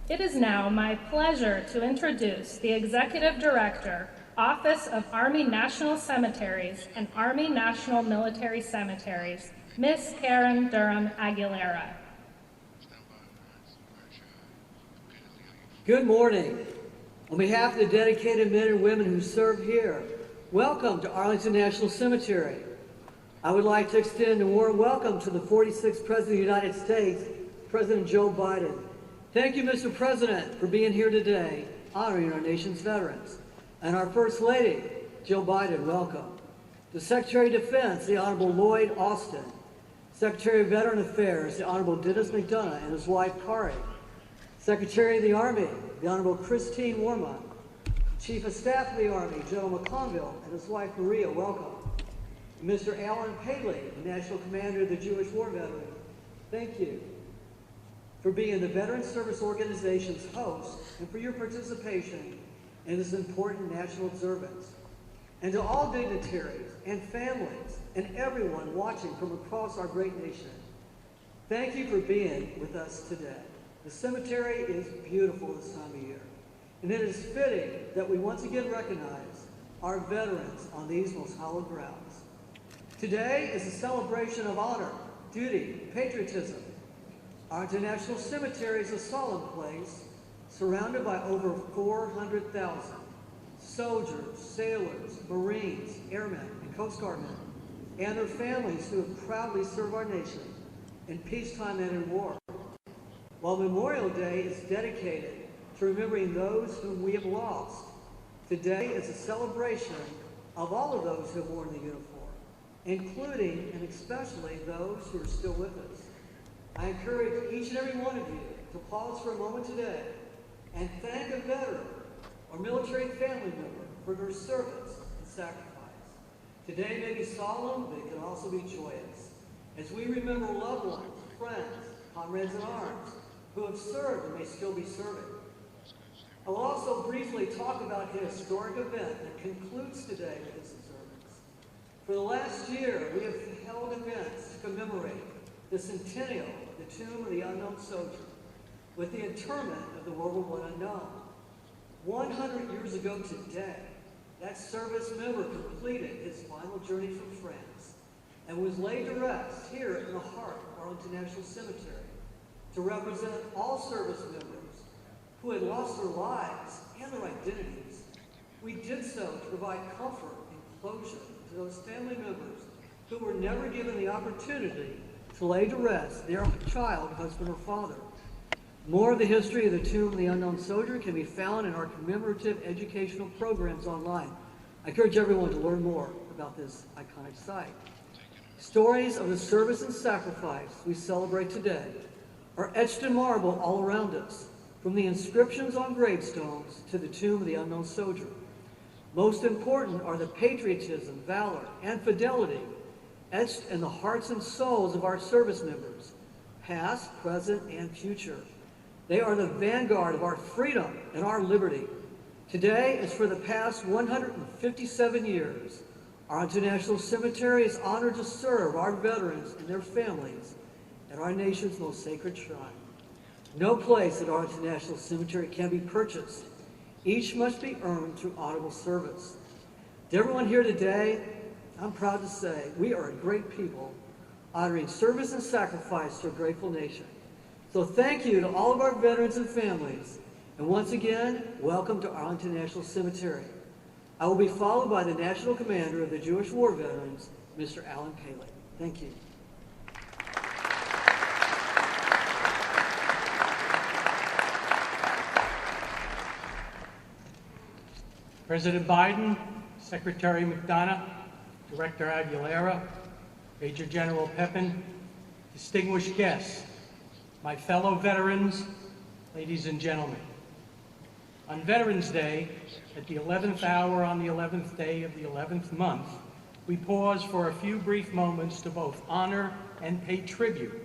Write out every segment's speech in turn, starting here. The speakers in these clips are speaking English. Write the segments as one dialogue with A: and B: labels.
A: It is now my pleasure to introduce the Executive Director, Office of Army National Cemeteries and Army National Military Cemeteries, Ms. Karen Durham Aguilera.
B: Good morning. On behalf of the dedicated men and women who serve here, welcome to Arlington National Cemetery. I would like to extend a warm welcome to the 46th President of the United States, President Joe Biden. Thank you, Mr. President, for being here today, honoring our nation's veterans. And our First Lady, Jill Biden, welcome. The Secretary of Defense, the Honorable Lloyd Austin. Secretary of Veteran Affairs, the Honorable Dennis McDonough and his wife, Kari. Secretary of the Army, the Honorable Christine Worma. Chief of Staff of the Army, General McConville and his wife, Maria, welcome. Mr. Alan Paley, the National Commander of the Jewish War Veterans, thank you for being the Veteran Service Organization's host and for your participation in this important national observance. And to all dignitaries and families and everyone watching from across our great nation, thank you for being with us today. The cemetery is beautiful this time of year, and it is fitting that we once again recognize our veterans on these most hallowed grounds. Today is a celebration of honor, duty, patriotism. Arlington National Cemetery is a solemn place surrounded by over 400,000 soldiers, sailors, Marines, airmen, and Coast Guard men, and their families who have proudly served our nation in peacetime and in war. While Memorial Day is dedicated to remembering those whom we have lost, today is a celebration of all of those who have worn the uniform, including and especially those who are still with us. I encourage each and every one of you to pause for a moment today and thank a veteran or military family member for their service and sacrifice. Today may be solemn, but it can also be joyous, as we remember loved ones, friends, comrades in arms, who have served and may still be serving. I will also briefly talk about a historic event that concludes today with this observance. For the last year, we have held events to commemorate the centennial of the Tomb of the Unknown Soldier with the interment of the World War I unknown. 100 years ago today, that service member completed his final journey from France and was laid to rest here in the heart of Arlington National Cemetery to represent all service members who had lost their lives and their identities. We did so to provide comfort and closure to those family members who were never given the opportunity to lay to rest their child, husband, or father. More of the history of the Tomb of the Unknown Soldier can be found in our commemorative educational programs online. I encourage everyone to learn more about this iconic site. Stories of the service and sacrifice we celebrate today are etched in marble all around us, from the inscriptions on gravestones to the Tomb of the Unknown Soldier. Most important are the patriotism, valor, and fidelity etched in the hearts and souls of our service members, past, present, and future. They are the vanguard of our freedom and our liberty. Today, as for the past 157 years, Arlington National Cemetery is honored to serve our veterans and their families at our nation's most sacred shrine. No place at Arlington National Cemetery can be purchased. Each must be earned through honorable service. To everyone here today, I'm proud to say we are a great people honoring service and sacrifice to a grateful nation. So thank you to all of our veterans and families. And once again, welcome to Arlington National Cemetery. I will be followed by the National Commander of the Jewish War Veterans, Mr. Alan Paley. Thank you.
C: President Biden, Secretary McDonough, Director Aguilera, Major General Pepin, distinguished guests, my fellow veterans, ladies and gentlemen. On Veterans Day, at the 11th hour on the 11th day of the 11th month, we pause for a few brief moments to both honor and pay tribute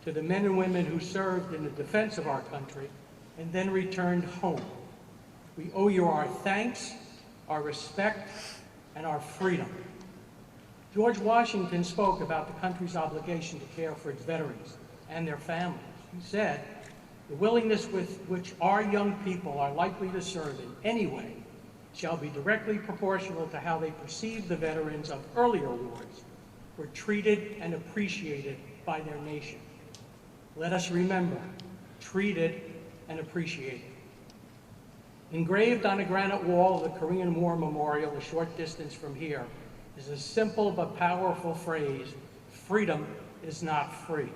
C: to the men and women who served in the defense of our country and then returned home. We owe you our thanks, our respect, and our freedom. George Washington spoke about the country's obligation to care for its veterans and their families. He said, The willingness with which our young people are likely to serve in any way shall be directly proportional to how they perceive the veterans of earlier wars were treated and appreciated by their nation. Let us remember, treated and appreciated. Engraved on a granite wall of the Korean War Memorial a short distance from here is a simple but powerful phrase: freedom is not free.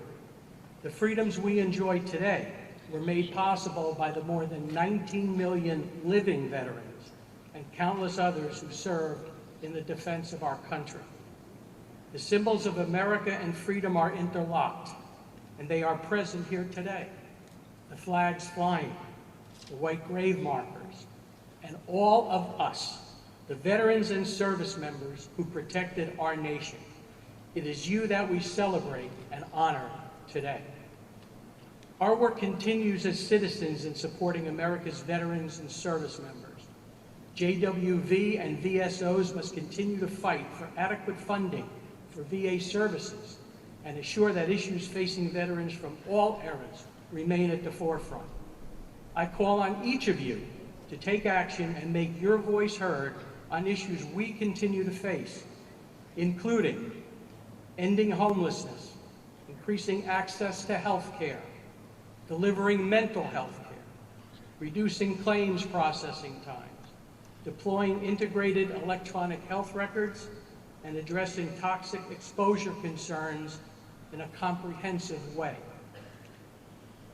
C: The freedoms we enjoy today were made possible by the more than 19 million living veterans and countless others who served in the defense of our country. The symbols of America and freedom are interlocked, and they are present here today. The flags flying, the white grave markers, and all of us, the veterans and service members who protected our nation. It is you that we celebrate and honor today. Our work continues as citizens in supporting America's veterans and service members. JWV and VSOs must continue to fight for adequate funding for VA services and assure that issues facing veterans from all eras remain at the forefront. I call on each of you to take action and make your voice heard on issues we continue to face, including ending homelessness, increasing access to health care, delivering mental health care, reducing claims processing times, deploying integrated electronic health records, and addressing toxic exposure concerns in a comprehensive way.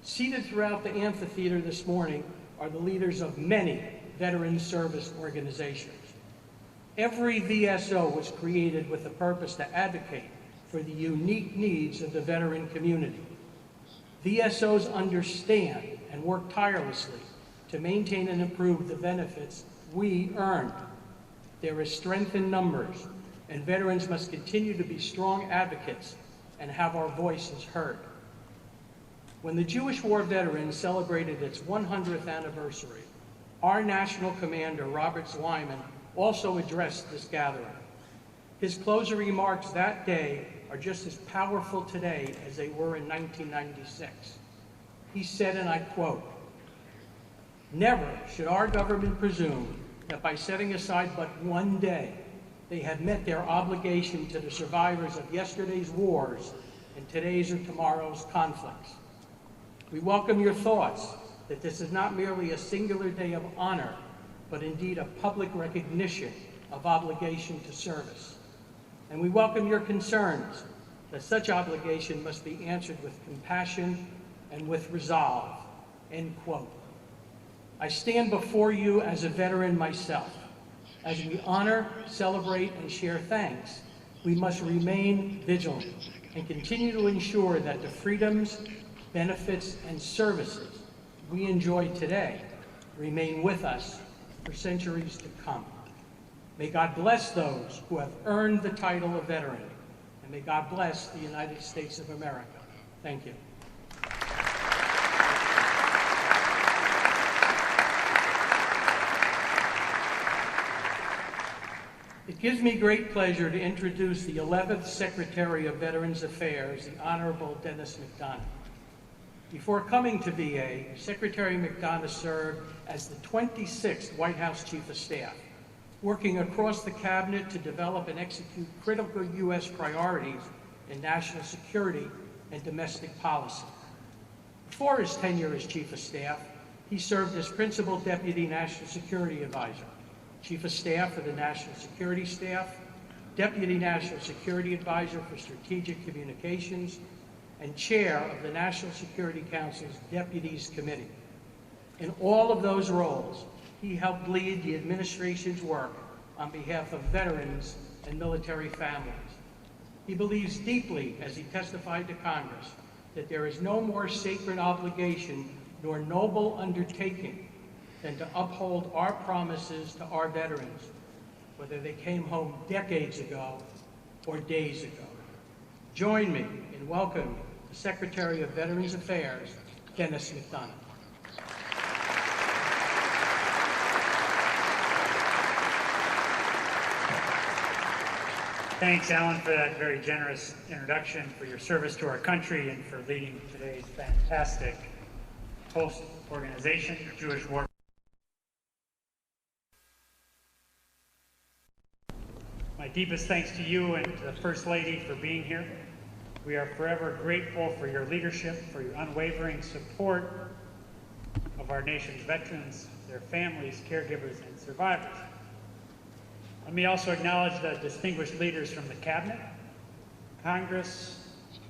C: Seated throughout the amphitheater this morning are the leaders of many veteran service organizations. Every VSO was created with the purpose to advocate for the unique needs of the veteran community. VSOs understand and work tirelessly to maintain and improve the benefits we earned. There is strength in numbers, and veterans must continue to be strong advocates and have our voices heard. When the Jewish War Veterans celebrated its 100th anniversary, our national commander, Robert Zweiman, also addressed this gathering. His closing remarks that day are just as powerful today as they were in 1996. He said, and I quote, "Never should our government presume that by setting aside but one day, they have met their obligation to the survivors of yesterday's wars and today's or tomorrow's conflicts. We welcome your thoughts that this is not merely a singular day of honor, but indeed a public recognition of obligation to service. And we welcome your concerns that such obligation must be answered with compassion and with resolve," end quote. I stand before you as a veteran myself. As we honor, celebrate, and share thanks, we must remain vigilant and continue to ensure that the freedoms, benefits, and services we enjoy today remain with us for centuries to come. May God bless those who have earned the title of veteran, and may God bless the United States of America. Thank you. It gives me great pleasure to introduce the 11th Secretary of Veterans Affairs, the Honorable Dennis McDonough. Before coming to VA, Secretary McDonough served as the 26th White House Chief of Staff, working across the cabinet to develop and execute critical U.S. priorities in national security and domestic policy. Before his tenure as Chief of Staff, he served as Principal Deputy National Security Advisor, Chief of Staff for the National Security Staff, Deputy National Security Advisor for Strategic Communications, and Chair of the National Security Council's Deputies Committee. In all of those roles, he helped lead the administration's work on behalf of veterans and military families. He believes deeply, as he testified to Congress, that there is no more sacred obligation nor noble undertaking than to uphold our promises to our veterans, whether they came home decades ago or days ago. Join me in welcoming the Secretary of Veterans Affairs, Dennis McDonough.
D: Thanks, Alan, for that very generous introduction, for your service to our country, and for leading today's fantastic host organization, Jewish War. My deepest thanks to you and to the First Lady for being here. We are forever grateful for your leadership, for your unwavering support of our nation's veterans, their families, caregivers, and survivors. Let me also acknowledge the distinguished leaders from the Cabinet, Congress,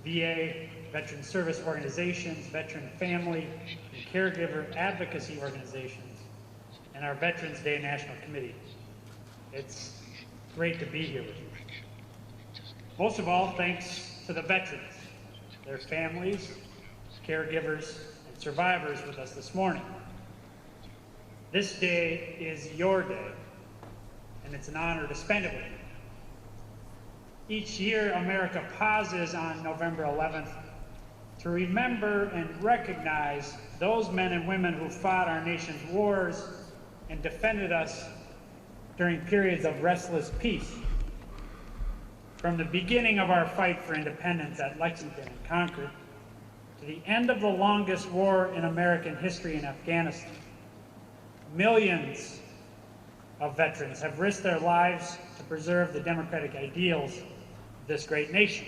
D: VA, veteran service organizations, veteran family and caregiver advocacy organizations, and our Veterans Day National Committee. It's great to be here with you. Most of all, thanks to the veterans, their families, caregivers, and survivors with us this morning. This day is your day, and it's an honor to spend it with you. Each year, America pauses on November 11th to remember and recognize those men and women who fought our nation's wars and defended us during periods of restless peace. From the beginning of our fight for independence at Lexington and Concord to the end of the longest war in American history in Afghanistan, millions of veterans have risked their lives to preserve the democratic ideals of this great nation.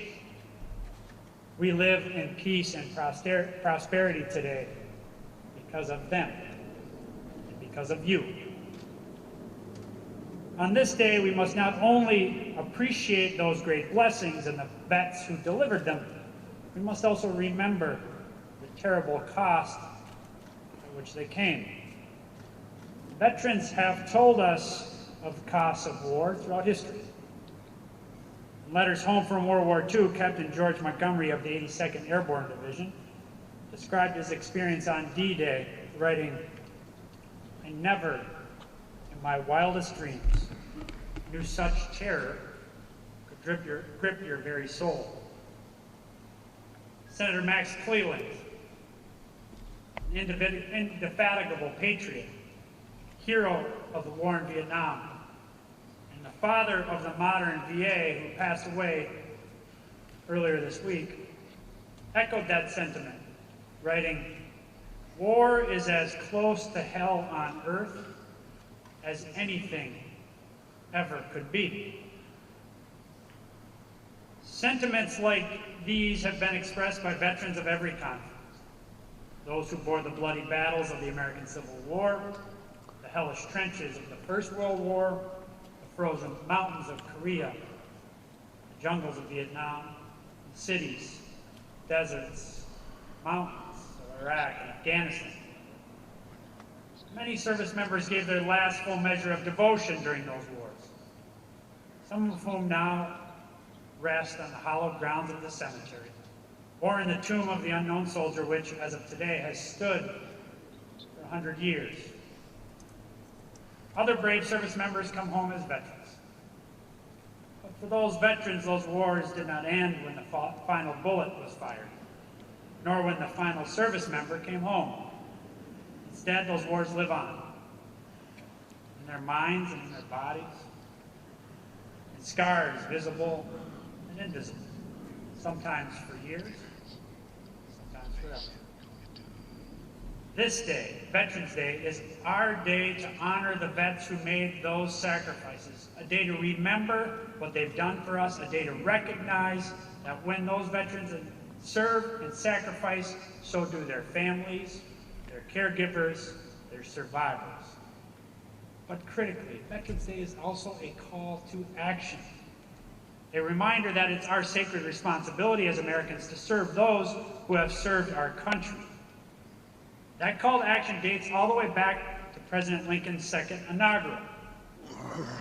D: We live in peace and prosperity today because of them and because of you. On this day, we must not only appreciate those great blessings and the vets who delivered them, we must also remember the terrible cost at which they came. Veterans have told us of the costs of war throughout history. In letters home from World War II, Captain George Montgomery of the 82nd Airborne Division described his experience on D-Day, writing, "I never, in my wildest dreams, knew such terror could grip your very soul." Senator Max Cleland, an indefatigable patriot, hero of the war in Vietnam, and the father of the modern VA who passed away earlier this week, echoed that sentiment, writing, "War is as close to hell on earth as anything ever could be." Sentiments like these have been expressed by veterans of every conflict. Those who bore the bloody battles of the American Civil War, the hellish trenches of the First World War, the frozen mountains of Korea, the jungles of Vietnam, the cities, deserts, mountains of Iraq and Afghanistan. Many service members gave their last full measure of devotion during those wars, some of whom now rest on the hallowed grounds of the cemetery, or in the tomb of the unknown soldier, which, as of today, has stood for 100 years. Other brave service members come home as veterans. But for those veterans, those wars did not end when the final bullet was fired, nor when the final service member came home. Instead, those wars live on, in their minds and in their bodies, in scars visible and invisible, sometimes for years, sometimes forever. This day, Veterans Day, is our day to honor the vets who made those sacrifices, a day to remember what they've done for us, a day to recognize that when those veterans serve and sacrifice, so do their families, their caregivers, their survivors. But critically, Veterans Day is also a call to action, a reminder that it's our sacred responsibility as Americans to serve those who have served our country. That call to action dates all the way back to President Lincoln's second inaugural.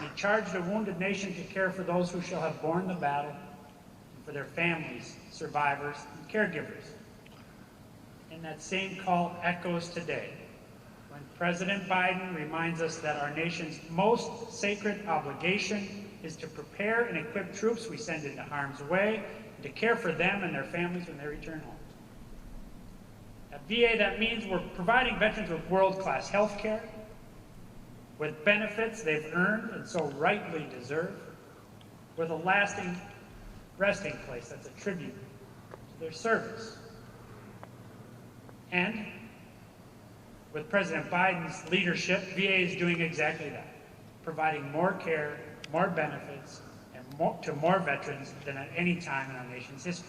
D: He charged a wounded nation to care for those who shall have borne the battle, and for their families, survivors, and caregivers. And that same call echoes today, when President Biden reminds us that our nation's most sacred obligation is to prepare and equip troops we send into harm's way, and to care for them and their families when they return home. At VA, that means we're providing veterans with world-class health care, with benefits they've earned and so rightly deserve, with a lasting resting place that's a tribute to their service. And With President Biden's leadership, VA is doing exactly that, providing more care, more benefits, and to more veterans than at any time in our nation's history.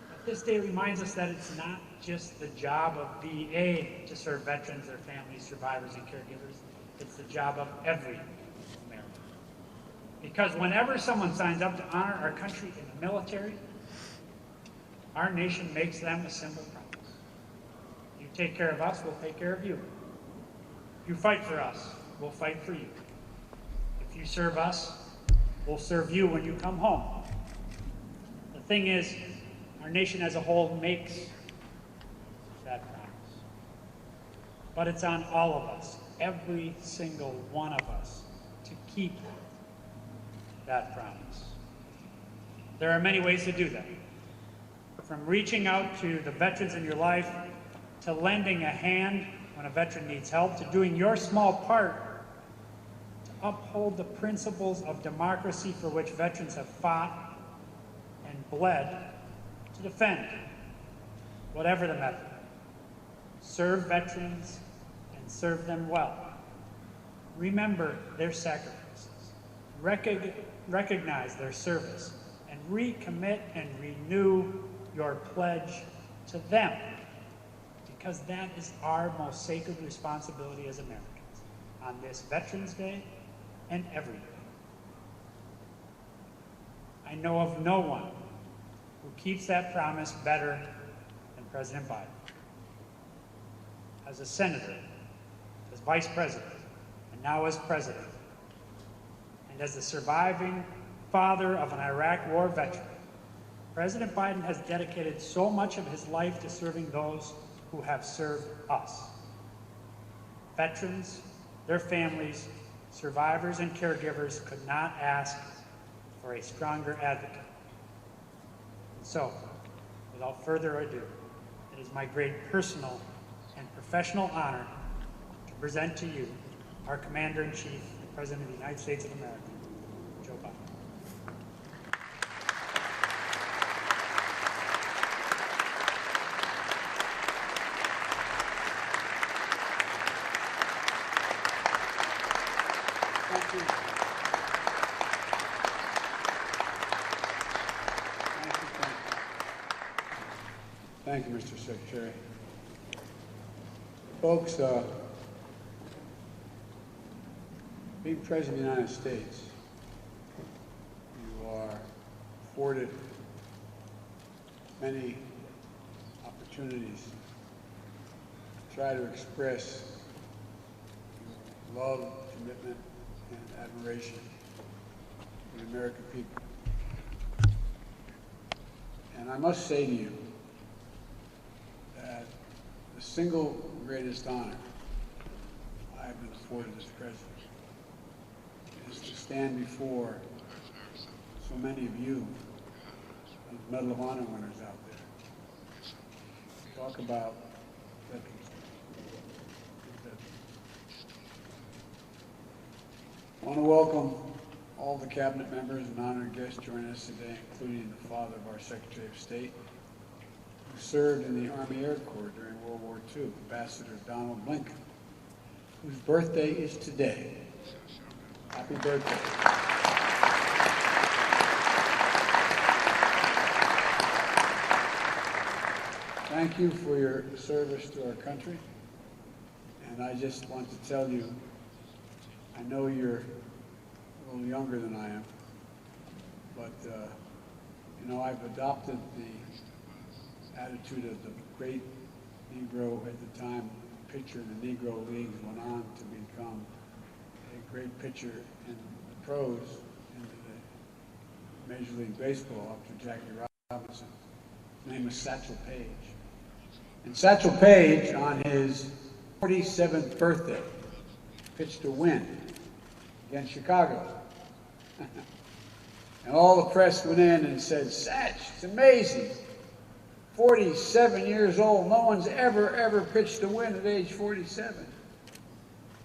D: But this day reminds us that it's not just the job of VA to serve veterans, their families, survivors, and caregivers. It's the job of every American. Because whenever someone signs up to honor our country in the military, our nation makes them a simple promise. You take care of us, we'll take care of you. You fight for us, we'll fight for you. If you serve us, we'll serve you when you come home. The thing is, our nation as a whole makes that promise. But it's on all of us, every single one of us, to keep that promise. There are many ways to do that. From reaching out to the veterans in your life, to lending a hand when a veteran needs help, to doing your small part to uphold the principles of democracy for which veterans have fought and bled to defend. Whatever the method, serve veterans and serve them well. Remember their sacrifices, recognize their service, and recommit and renew your pledge to them, because that is our most sacred responsibility as Americans on this Veterans Day and every day. I know of no one who keeps that promise better than President Biden. As a senator, as vice president, and now as president, and as the surviving father of an Iraq war veteran, President Biden has dedicated so much of his life to serving those who have served us. Veterans, their families, survivors, and caregivers could not ask for a stronger advocate. So, without further ado, it is my great personal and professional honor to present to you our Commander-in-Chief, the President of the United States of America, Joe Biden.
E: Thank you, Mr. Secretary. Folks, being President of the United States, you are afforded many opportunities to try to express your love, commitment, and admiration for the American people. And I must say to you that the single greatest honor I have been afforded as president is to stand before so many of you, those Medal of Honor winners out there, talk about veterans. I want to welcome all the cabinet members and honored guests joining us today, including the father of our Secretary of State, who served in the Army Air Corps during World War II, Ambassador Donald Blinken, whose birthday is today. Happy birthday. Thank you for your service to our country. And I just want to tell you, I know you're a little younger than I am, but you know, I've adopted the attitude of the great Negro at the time, pitcher in the Negro Leagues, went on to become a great pitcher in the pros, in the Major League Baseball after Jackie Robinson. His name was Satchel Paige. And Satchel Paige, on his 47th birthday, pitched a win against Chicago. And all the press went in and said, Satch, it's amazing. 47 years old, no one's ever pitched a win at age 47.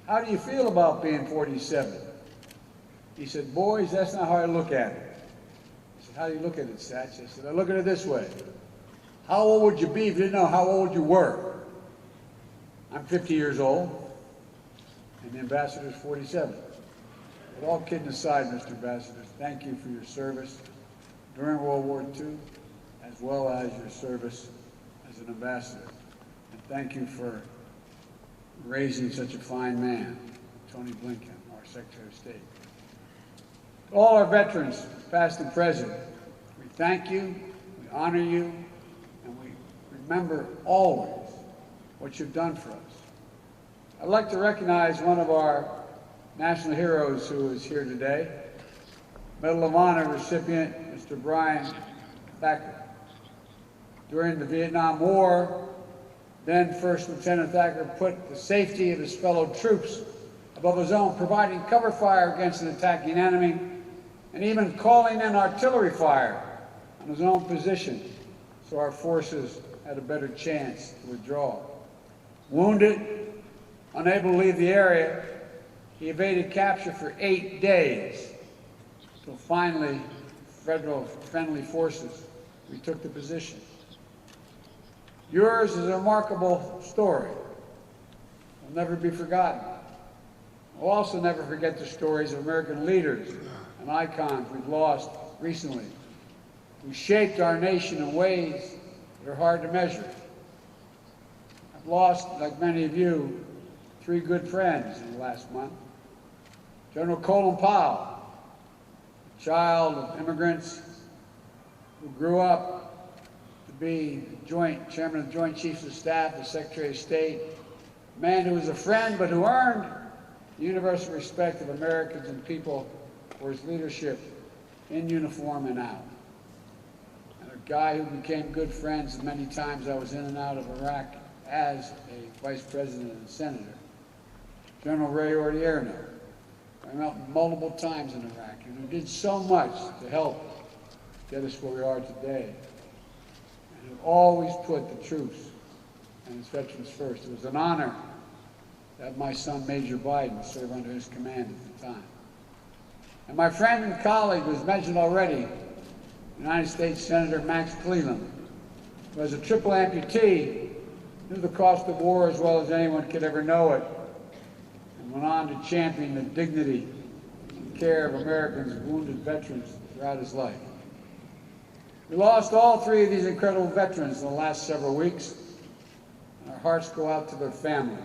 E: How do you feel about being 47? He said, boys, that's not how I look at it. I said, how do you look at it, Satch? I said, I look at it this way. How old would you be if you didn't know how old you were? I'm 50 years old, and the ambassador's 47. But all kidding aside, Mr. Ambassador, thank you for your service during World War II, as well as your service as an ambassador. And thank you for raising such a fine man, Tony Blinken, our Secretary of State. To all our veterans, past and present, we thank you, we honor you, and we remember always what you've done for us. I'd like to recognize one of our national heroes who is here today, Medal of Honor recipient, Mr. Brian Thacker. During the Vietnam War, then First Lieutenant Thacker put the safety of his fellow troops above his own, providing cover fire against an attacking enemy, and even calling in artillery fire on his own position so our forces had a better chance to withdraw. Wounded, unable to leave the area, he evaded capture for 8 days, until finally federal friendly forces retook the position. Yours is a remarkable story. Will never be forgotten. We'll also never forget the stories of American leaders and icons we've lost recently, who shaped our nation in ways that are hard to measure. I've lost, like many of you, 3 good friends in the last month. General Colin Powell, a child of immigrants who grew up to be chairman of the Joint Chiefs of Staff, the Secretary of State, a man who was a friend but who earned the universal respect of Americans and people for his leadership in uniform and out. And a guy who became good friends many times I was in and out of Iraq as a vice president and senator, General Ray Odierno. I met multiple times in Iraq, and who did so much to help get us where we are today, and who always put the troops and his veterans first. It was an honor to have my son, Major Biden, serve under his command at the time. And my friend and colleague was mentioned already, United States Senator Max Cleland, who was a triple amputee, knew the cost of war as well as anyone could ever know it, and went on to champion the dignity and care of Americans and wounded veterans throughout his life. We lost all 3 of these incredible veterans in the last several weeks, and our hearts go out to their families.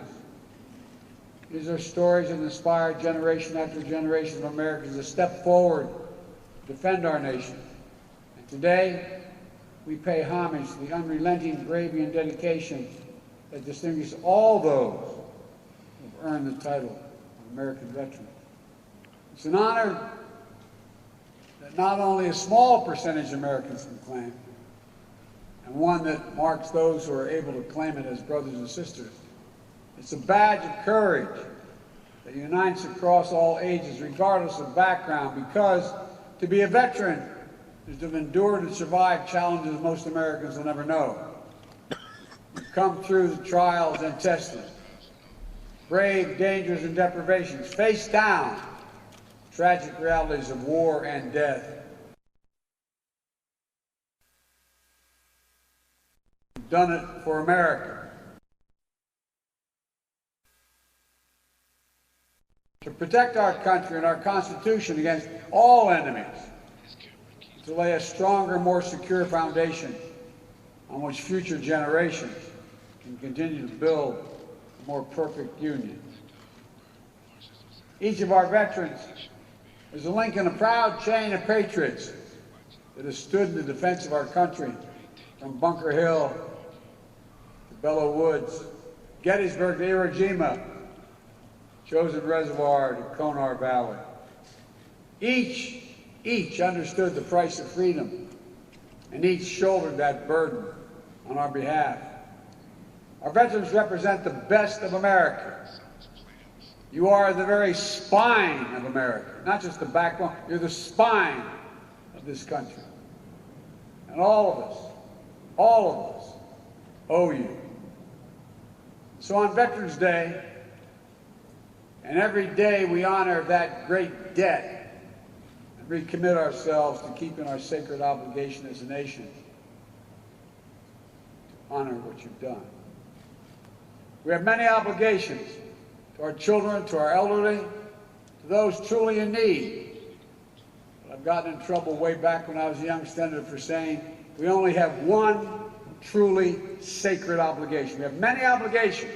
E: These are stories that inspire generation after generation of Americans to step forward, to defend our nation. And today, we pay homage to the unrelenting bravery and dedication that distinguish all those who have earned the title of American veteran. It's an honor that not only a small percentage of Americans can claim, and one that marks those who are able to claim it as brothers and sisters. It's a badge of courage that unites across all ages, regardless of background, because to be a veteran is to have endured and survived challenges most Americans will never know. You've come through the trials and testing, brave dangers and deprivations, faced down tragic realities of war and death. You've done it for America. To protect our country and our Constitution against all enemies, to lay a stronger, more secure foundation on which future generations can continue to build a more perfect union. Each of our veterans is a link in a proud chain of patriots that has stood in the defense of our country from Bunker Hill to Belleau Woods, Gettysburg to Iwo Jima, Chosin Reservoir to Konar Valley. Each understood the price of freedom, and each shouldered that burden on our behalf. Our veterans represent the best of America. You are the very spine of America, not just the backbone, you're the spine of this country. And all of us owe you. So on Veterans Day, and every day we honor that great debt and recommit ourselves to keeping our sacred obligation as a nation to honor what you've done. We have many obligations to our children, to our elderly, to those truly in need. But I've gotten in trouble way back when I was a young senator for saying we only have one truly sacred obligation. We have many obligations,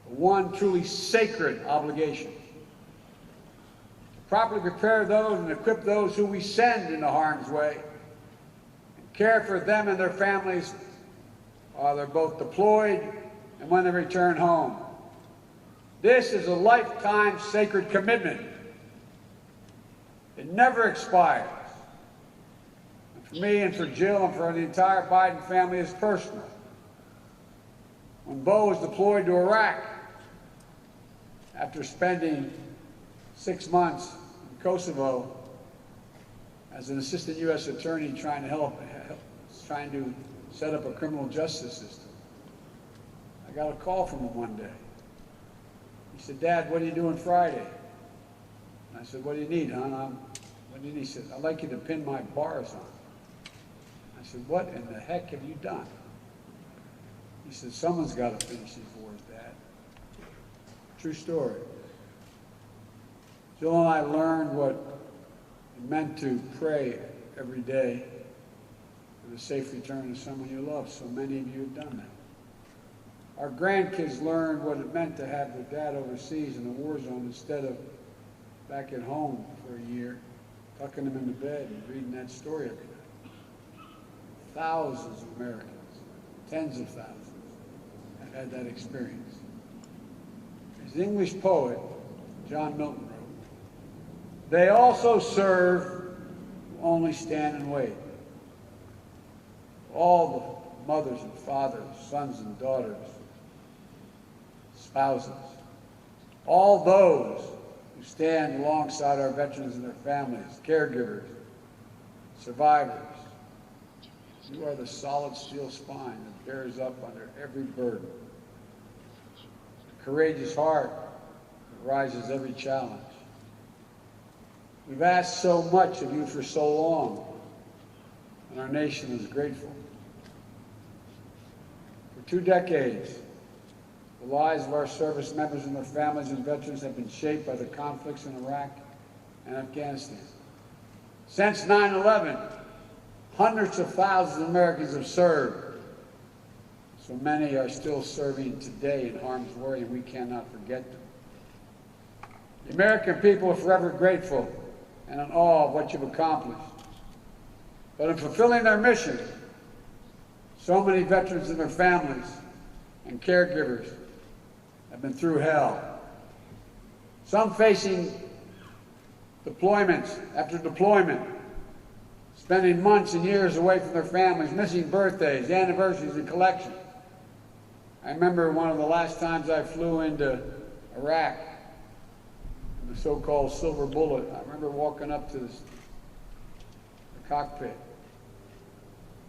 E: but one truly sacred obligation. To properly prepare those and equip those who we send into harm's way, and care for them and their families while they're both deployed and when they return home. This is a lifetime sacred commitment. It never expires. And for me and for Jill and for the entire Biden family, it's personal. When Bo was deployed to Iraq, after spending 6 months in Kosovo as an assistant U.S. attorney trying to set up a criminal justice system, I got a call from him one day. He said, "Dad, what are you doing Friday?" And I said, "What do you need, hon?" What do you need? He said, "I'd like you to pin my bars on." I said, "What in the heck have you done?" He said, "Someone's got to finish these wars, Dad." True story. Jill and I learned what it meant to pray every day for the safe return of someone you love. So many of you have done that. Our grandkids learned what it meant to have their dad overseas in a war zone instead of back at home for a year, tucking them into bed and reading that story every night. Thousands of Americans, tens of thousands, have had that experience. As the English poet John Milton wrote, "They also serve who only stand and wait." All the mothers and fathers, sons and daughters, spouses, all those who stand alongside our veterans and their families, caregivers, survivors, you are the solid steel spine that bears up under every burden, the courageous heart that rises every challenge. We've asked so much of you for so long, and our nation is grateful. For 2 decades, the lives of our service members and their families and veterans have been shaped by the conflicts in Iraq and Afghanistan. Since 9/11, hundreds of thousands of Americans have served. So many are still serving today in harm's way, and we cannot forget them. The American people are forever grateful and in awe of what you've accomplished. But in fulfilling their mission, so many veterans and their families and caregivers have been through hell. Some facing deployments after deployment, spending months and years away from their families, missing birthdays, anniversaries, and collections. I remember one of the last times I flew into Iraq, the so-called Silver Bullet. I remember walking up to the cockpit,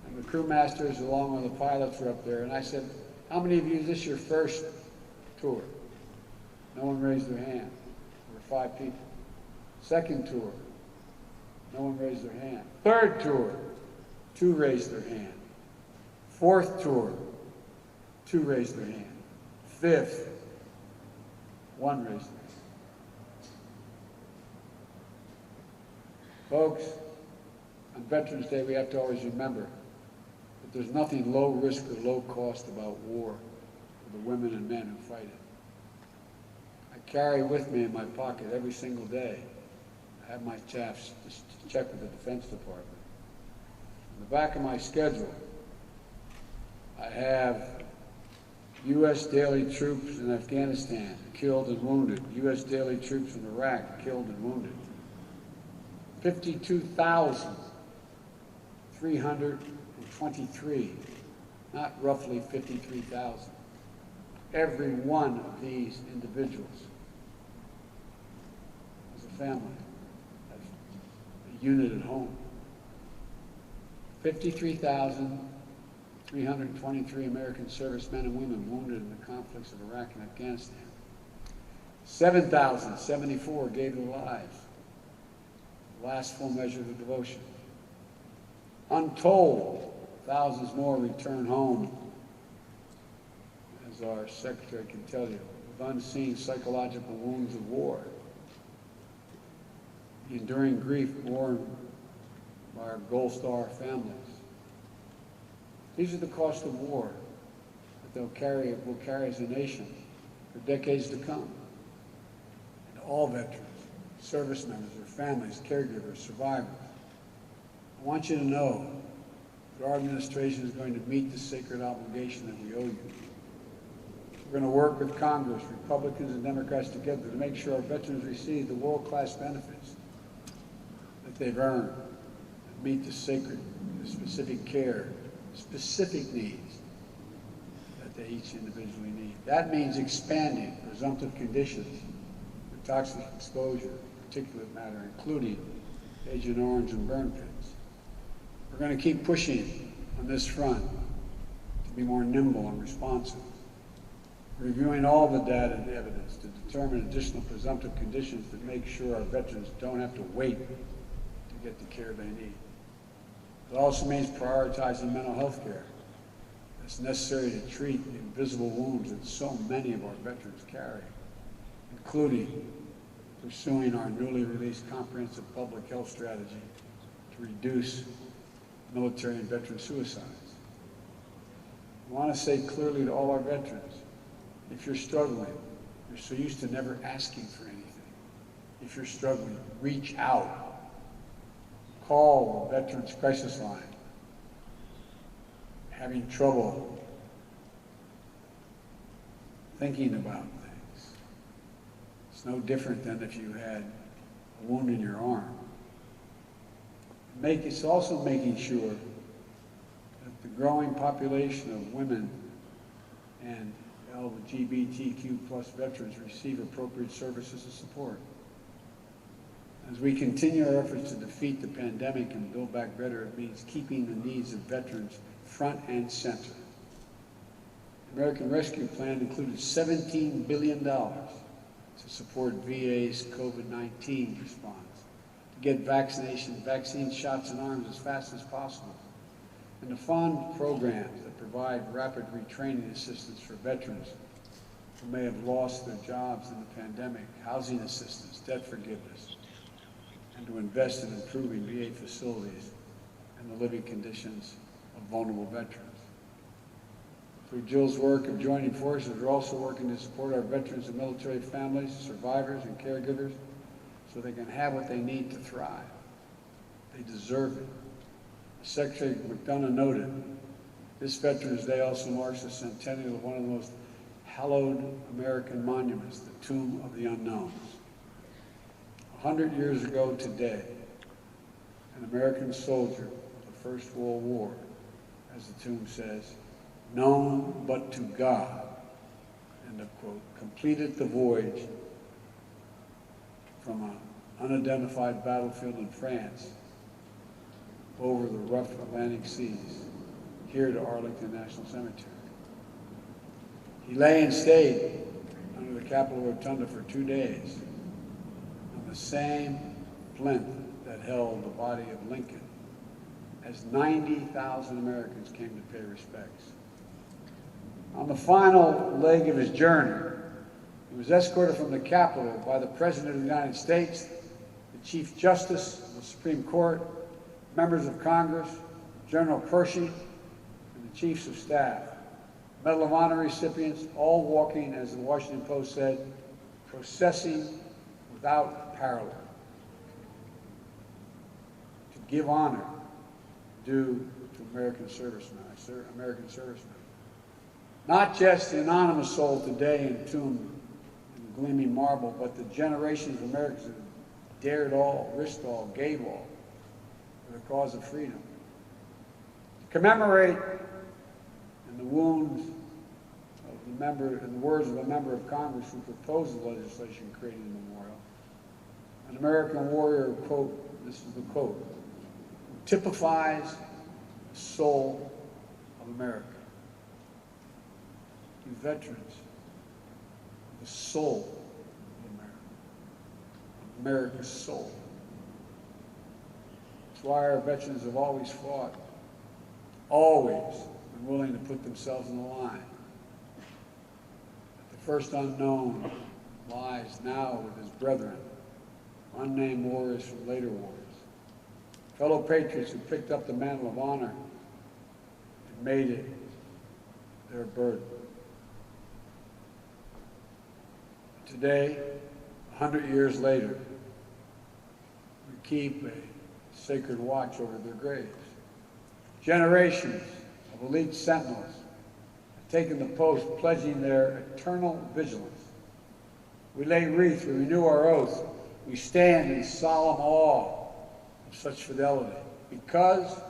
E: and the crew masters along with the pilots were up there, and I said, "How many of you, is this your first tour?" No one raised their hand. There were 5 people. Second tour, no one raised their hand. Third tour, 2 raised their hand. Fourth tour, 2 raised their hand. Fifth, 1 raised their hand. Folks, on Veterans Day, we have to always remember that there's nothing low risk or low cost about war for the women and men who fight it. I carry with me in my pocket every single day. I have my chaps just to check with the Defense Department. In the back of my schedule, I have U.S. daily troops in Afghanistan killed and wounded, U.S. daily troops in Iraq killed and wounded. 52,323, not roughly 53,000. Every one of these individuals is a family, a unit at home. 53,323 American servicemen and women wounded in the conflicts of Iraq and Afghanistan. 7,074 gave their lives. Last full measure of devotion. Untold, thousands more return home as our secretary can tell you, with unseen psychological wounds of war, the enduring grief borne by our Gold Star families. These are the cost of war that will carry as a nation for decades to come. And all veterans, service members, their families, caregivers, survivors, I want you to know that our administration is going to meet the sacred obligation that we owe you. We're going to work with Congress, Republicans and Democrats together to make sure our veterans receive the world-class benefits that they've earned, that meet the specific care, specific needs that they each individually need. That means expanding presumptive conditions for toxic exposure, particulate matter, including Agent Orange and burn pits. We're going to keep pushing on this front to be more nimble and responsive, reviewing all the data and evidence to determine additional presumptive conditions that make sure our veterans don't have to wait to get the care they need. It also means prioritizing mental health care that's necessary to treat the invisible wounds that so many of our veterans carry, including pursuing our newly released comprehensive public health strategy to reduce military and veteran suicides. I want to say clearly to all our veterans, if you're struggling, you're so used to never asking for anything. If you're struggling, reach out. Call the Veterans Crisis Line. Having trouble thinking about things. It's no different than if you had a wound in your arm. It's also making sure that the growing population of women and LGBTQ+ veterans receive appropriate services and support. As we continue our efforts to defeat the pandemic and build back better, it means keeping the needs of veterans front and center. The American Rescue Plan included $17 billion to support VA's COVID-19 response, to get vaccine shots in arms as fast as possible, and to fund programs that provide rapid retraining assistance for veterans who may have lost their jobs in the pandemic, housing assistance, debt forgiveness, and to invest in improving VA facilities and the living conditions of vulnerable veterans. Through Jill's work of joining forces, we're also working to support our veterans and military families, survivors, and caregivers so they can have what they need to thrive. They deserve it. As Secretary McDonough noted, this Veterans Day also marks the centennial of one of the most hallowed American monuments, the Tomb of the Unknowns. 100 years ago today, an American soldier of the First World War, as the tomb says, known but to God, end of quote, completed the voyage from an unidentified battlefield in France over the rough Atlantic seas here to Arlington National Cemetery. He lay and stayed under the Capitol Rotunda for 2 days on the same plinth that held the body of Lincoln, as 90,000 Americans came to pay respects. On the final leg of his journey, he was escorted from the Capitol by the President of the United States, the Chief Justice of the Supreme Court, members of Congress, General Pershing, and the Chiefs of Staff. Medal of Honor recipients, all walking, as the Washington Post said, processing without parallel, to give honor due to American servicemen. Not just the anonymous soul today entombed in gleaming marble, but the generations of Americans who dared all, risked all, gave all for the cause of freedom. To commemorate in the wounds of the member, in the words of a member of Congress who proposed the legislation creating the memorial, an American warrior, quote, this is the quote, who typifies the soul of America. You veterans, the soul of America, America's soul. That's why our veterans have always fought, always been willing to put themselves in the line, first unknown, lies now with his brethren, unnamed warriors from later wars, fellow patriots who picked up the mantle of honor and made it their burden. Today, 100 years later, we keep a sacred watch over their graves. Generations of elite sentinels have taken the post, pledging their eternal vigilance. We lay wreaths, we renew our oaths, we stand in solemn awe of such fidelity. Because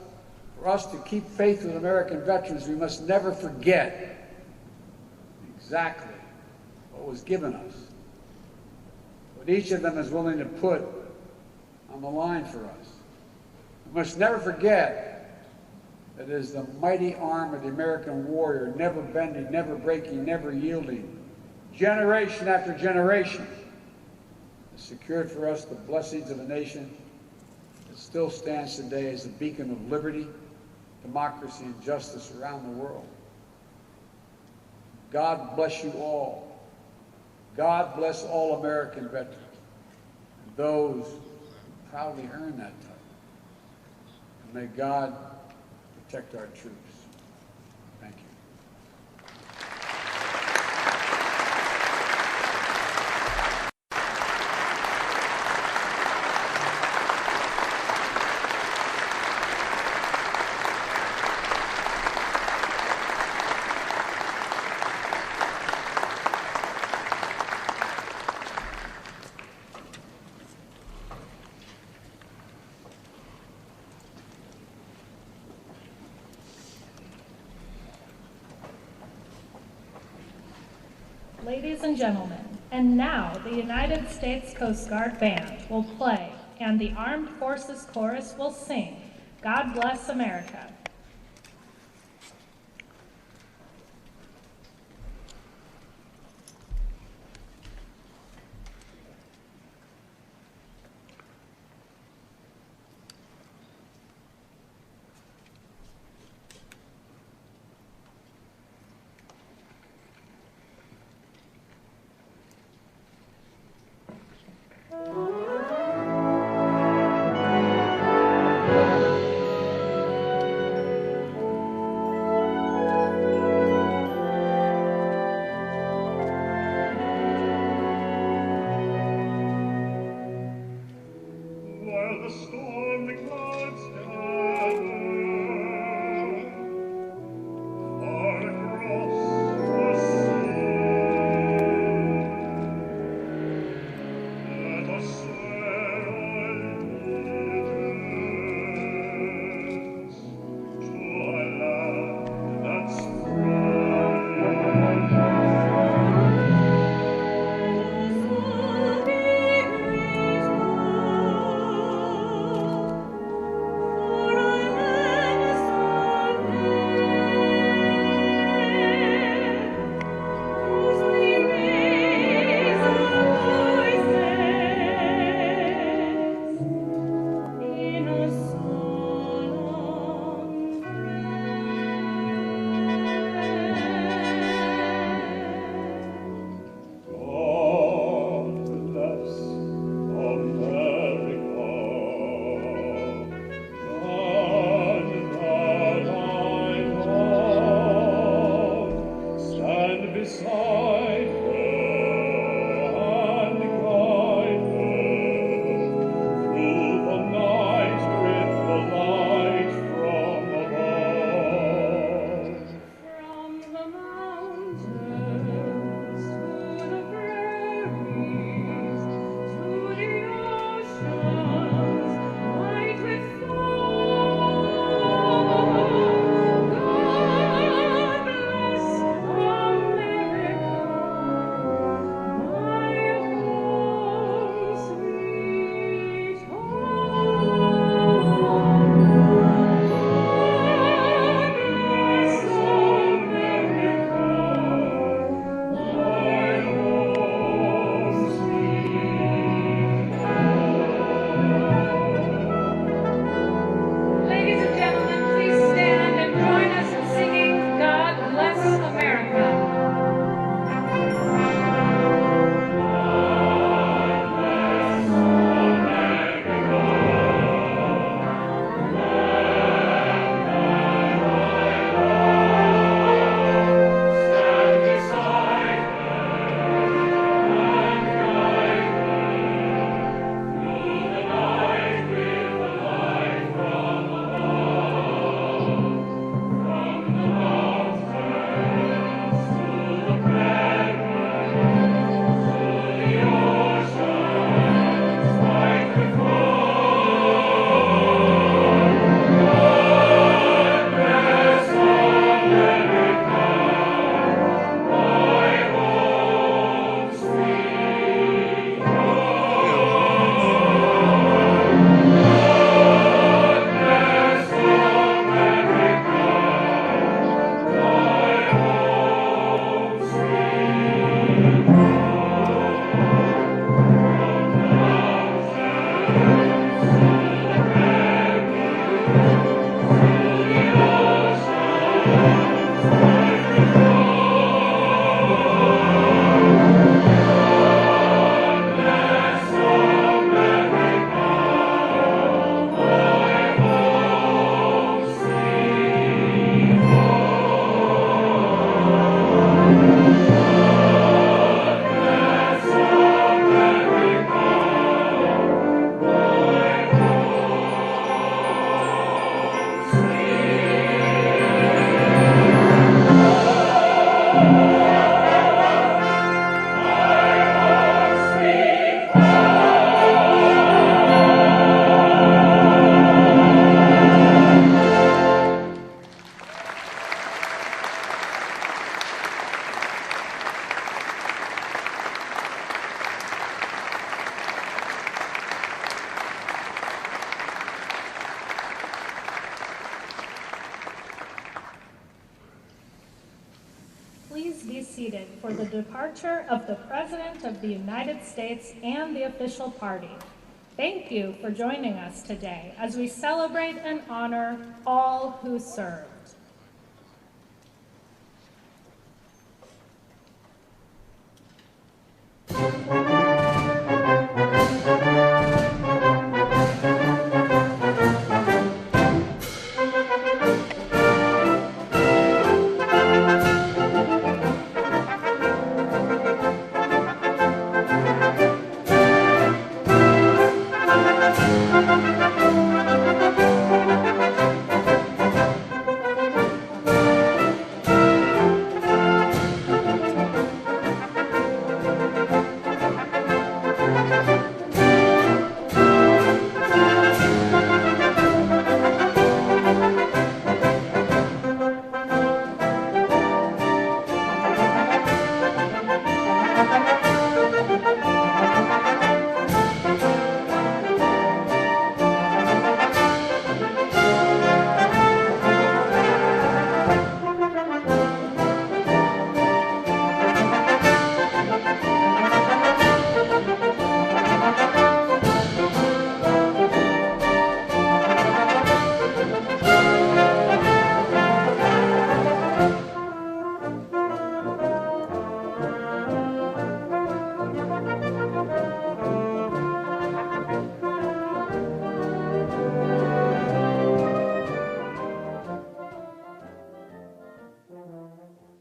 E: for us to keep faith with American veterans, we must never forget exactly what was given us, what each of them is willing to put on the line for us. We must never forget that it is the mighty arm of the American warrior, never bending, never breaking, never yielding, generation after generation, has secured for us the blessings of a nation that still stands today as a beacon of liberty, democracy, and justice around the world. God bless you all. God bless all American veterans and those who proudly earn that title. And may God protect our troops. Thank you.
A: Ladies and gentlemen, and now the United States Coast Guard Band will play and the Armed Forces Chorus will sing, God Bless America. for the departure of the President of the United States and the official party. Thank you for joining us today as we celebrate and honor all who served.